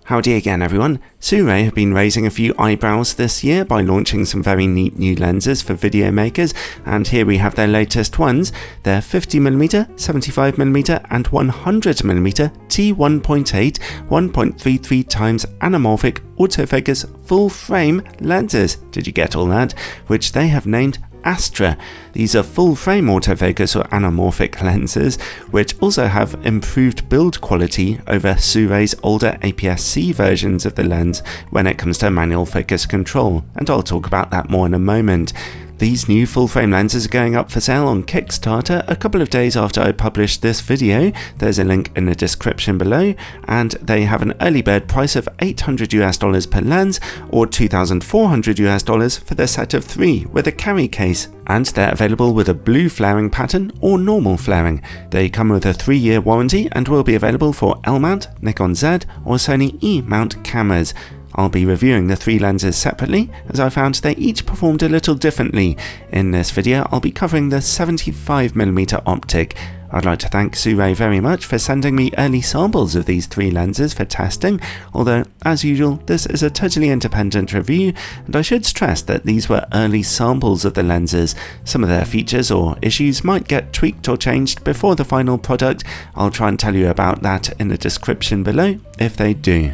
Howdy again everyone. Sirui have been raising a few eyebrows this year by launching some very neat new lenses for video makers, and here we have their latest ones. They're 50mm, 75mm and 100mm T1.8 1.33x anamorphic autofocus full frame lenses. Did you get all that? Which they have named Astra. These are full-frame autofocus or anamorphic lenses, which also have improved build quality over Sirui's older aps-c versions of the lens when it comes to manual focus control, and I'll talk about that more in a moment. These new full-frame lenses are going up for sale on Kickstarter a couple of days after I published this video. There's a link in the description below, and they have an early bird price of $800 per lens or $2,400 for the set of 3 with a carry case. And they're available with a blue flaring pattern or normal flaring. They come with a 3-year warranty and will be available for L-mount, Nikon Z or Sony E-mount cameras. I'll be reviewing the 3 lenses separately, as I found they each performed a little differently. In this video, I'll be covering the 75mm optic. I'd like to thank Sirui very much for sending me early samples of these 3 lenses for testing, although, as usual, this is a totally independent review, and I should stress that these were early samples of the lenses. Some of their features or issues might get tweaked or changed before the final product. I'll try and tell you about that in the description below if they do.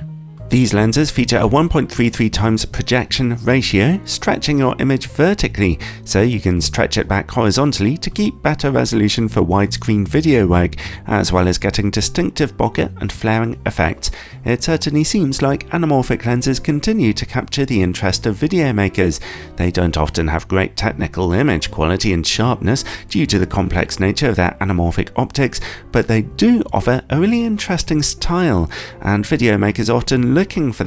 These lenses feature a 1.33x projection ratio, stretching your image vertically, so you can stretch it back horizontally to keep better resolution for widescreen video work, as well as getting distinctive bokeh and flaring effects. It certainly seems like anamorphic lenses continue to capture the interest of video makers. They don't often have great technical image quality and sharpness due to the complex nature of their anamorphic optics, but they do offer a really interesting style, and video makers often looking for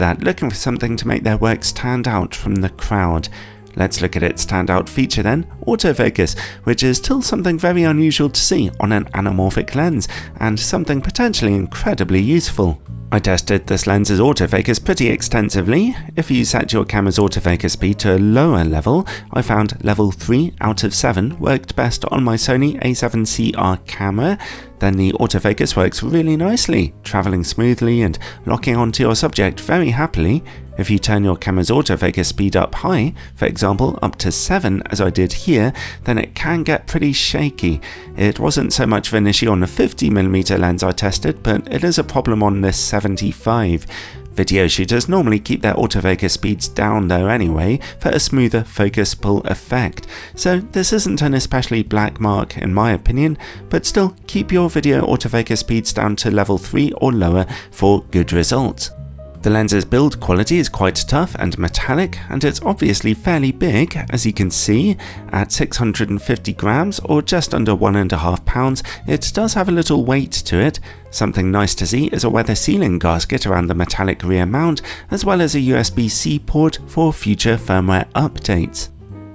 something to make their work stand out from the crowd. Let's look at its standout feature then, autofocus, which is still something very unusual to see on an anamorphic lens, and something potentially incredibly useful. I tested this lens's autofocus pretty extensively. If you set your camera's autofocus speed to a lower level, I found level 3 out of 7 worked best on my Sony a7CR camera. Then the autofocus works really nicely, travelling smoothly and locking onto your subject very happily. If you turn your camera's autofocus speed up high, for example up to 7 as I did here, then it can get pretty shaky. It wasn't so much of an issue on the 50mm lens I tested, but it is a problem on this 75. Video shooters normally keep their autofocus speeds down though anyway for a smoother focus pull effect, so this isn't an especially black mark in my opinion, but still keep your video autofocus speeds down to level 3 or lower for good results. The lens's build quality is quite tough and metallic, and it's obviously fairly big, as you can see. At 650 grams or just under 1.5 pounds, it does have a little weight to it. Something nice to see is a weather sealing gasket around the metallic rear mount, as well as a USB-C port for future firmware updates.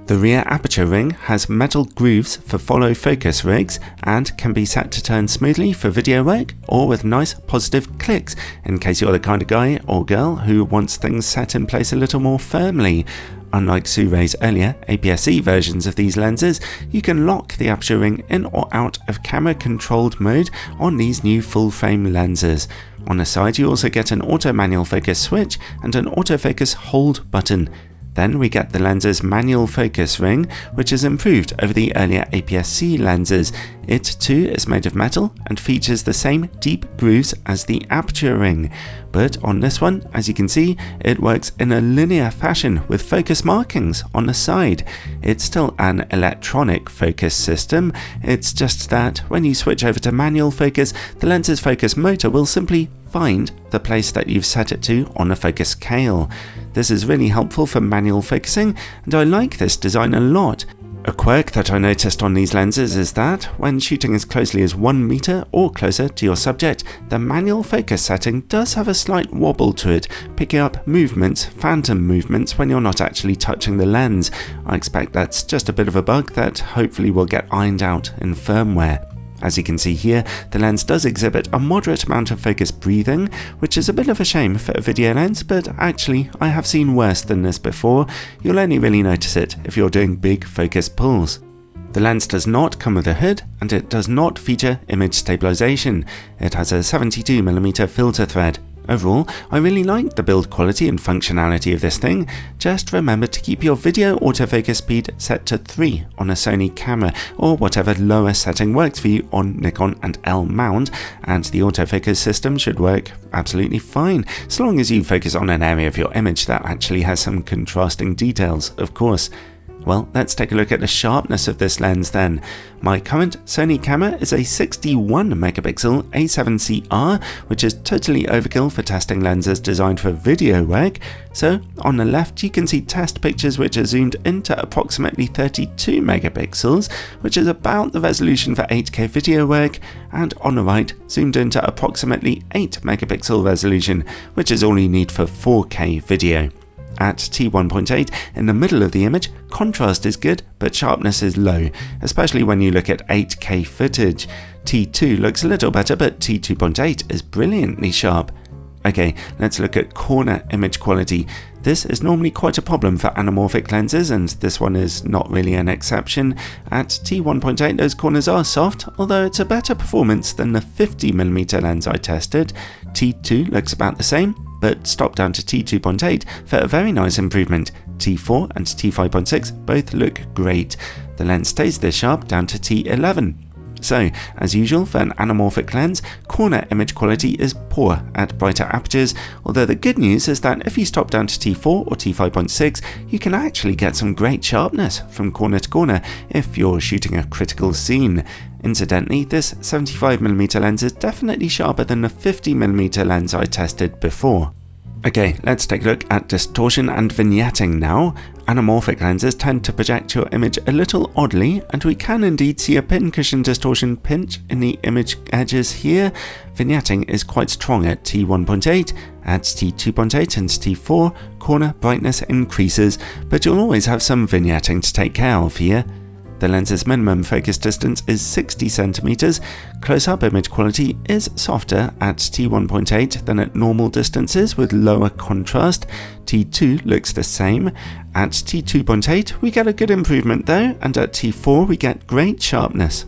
The rear aperture ring has metal grooves for follow focus rigs and can be set to turn smoothly for video work or with nice positive clicks in case you're the kind of guy or girl who wants things set in place a little more firmly. Unlike Sirui's earlier aps-c versions of these lenses, you can lock the aperture ring in or out of camera controlled mode on these new full frame lenses. On the side you also get an auto manual focus switch and an autofocus hold button. Then we get the lens's manual focus ring, which is improved over the earlier aps-c lenses. It too is made of metal and features the same deep grooves as the aperture ring. But on this one, as you can see, it works in a linear fashion with focus markings on the side. It's still an electronic focus system, it's just that when you switch over to manual focus, the lens's focus motor will simply find the place that you've set it to on the focus scale. This is really helpful for manual focusing, and I like this design a lot. A quirk that I noticed on these lenses is that, when shooting as closely as 1 meter or closer to your subject, the manual focus setting does have a slight wobble to it, picking up movements, phantom movements, when you're not actually touching the lens. I expect that's just a bit of a bug that hopefully will get ironed out in firmware. As you can see here, the lens does exhibit a moderate amount of focus breathing, which is a bit of a shame for a video lens, but actually I have seen worse than this before. You'll only really notice it if you're doing big focus pulls. The lens does not come with a hood, and it does not feature image stabilization. It has a 72mm filter thread. Overall, I really like the build quality and functionality of this thing. Just remember to keep your video autofocus speed set to 3 on a Sony camera, or whatever lower setting works for you on Nikon and L mount, and the autofocus system should work absolutely fine, so long as you focus on an area of your image that actually has some contrasting details, of course. Well, let's take a look at the sharpness of this lens then. My current Sony camera is a 61 megapixel A7CR, which is totally overkill for testing lenses designed for video work. So on the left you can see test pictures which are zoomed into approximately 32 megapixels, which is about the resolution for 8K video work, and on the right zoomed into approximately 8 megapixel resolution, which is all you need for 4K video. At T1.8, in the middle of the image, contrast is good, but sharpness is low, especially when you look at 8K footage. T2 looks a little better, but T2.8 is brilliantly sharp. Okay, let's look at corner image quality. This is normally quite a problem for anamorphic lenses, and this one is not really an exception. At T1.8 those corners are soft, although it's a better performance than the 50mm lens I tested. T2 looks about the same, but stopped down to T2.8 for a very nice improvement. T4 and T5.6 both look great. The lens stays this sharp down to T11. So, as usual for an anamorphic lens, corner image quality is poor at brighter apertures, although the good news is that if you stop down to T4 or T5.6, you can actually get some great sharpness from corner to corner if you're shooting a critical scene. Incidentally, this 75mm lens is definitely sharper than the 50mm lens I tested before. Okay, let's take a look at distortion and vignetting now. Anamorphic lenses tend to project your image a little oddly, and we can indeed see a pincushion distortion pinch in the image edges here. Vignetting is quite strong at T1.8, at T2.8 and T4, corner brightness increases, but you'll always have some vignetting to take care of here. The lens's minimum focus distance is 60 cm. Close-up image quality is softer at T1.8 than at normal distances with lower contrast. T2 looks the same. At T2.8 we get a good improvement though, and at T4 we get great sharpness.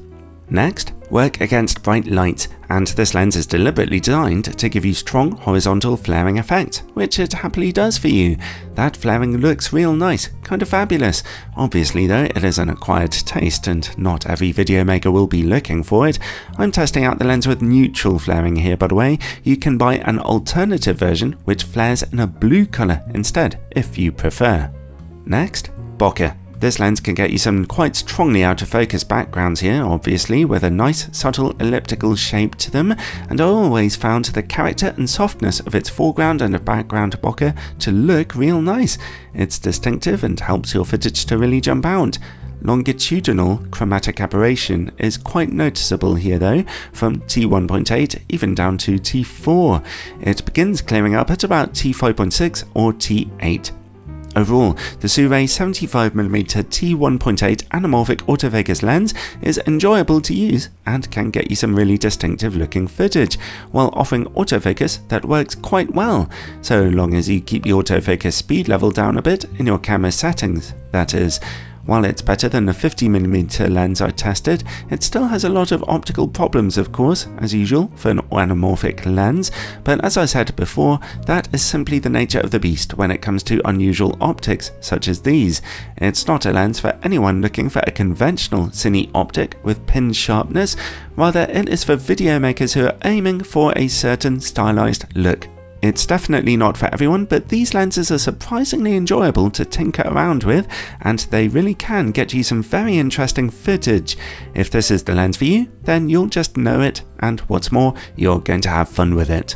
Next, work against bright light, and this lens is deliberately designed to give you strong horizontal flaring effect, which it happily does for you. That flaring looks real nice, kind of fabulous. Obviously though, it is an acquired taste and not every video maker will be looking for it. I'm testing out the lens with neutral flaring here by the way. You can buy an alternative version which flares in a blue colour instead, if you prefer. Next, bokeh. This lens can get you some quite strongly out of focus backgrounds here, obviously, with a nice subtle elliptical shape to them, and I always found the character and softness of its foreground and background bokeh to look real nice. It's distinctive and helps your footage to really jump out. Longitudinal chromatic aberration is quite noticeable here though, from T1.8 even down to T4. It begins clearing up at about T5.6 or T8. Overall, the Sirui 75mm T1.8 anamorphic autofocus lens is enjoyable to use and can get you some really distinctive looking footage, while offering autofocus that works quite well, so long as you keep the autofocus speed level down a bit in your camera settings, that is. While it's better than the 50mm lens I tested, it still has a lot of optical problems of course, as usual for an anamorphic lens, but as I said before, that is simply the nature of the beast when it comes to unusual optics such as these. It's not a lens for anyone looking for a conventional cine optic with pin sharpness, rather it is for video makers who are aiming for a certain stylized look. It's definitely not for everyone, but these lenses are surprisingly enjoyable to tinker around with, and they really can get you some very interesting footage. If this is the lens for you, then you'll just know it, and what's more, you're going to have fun with it.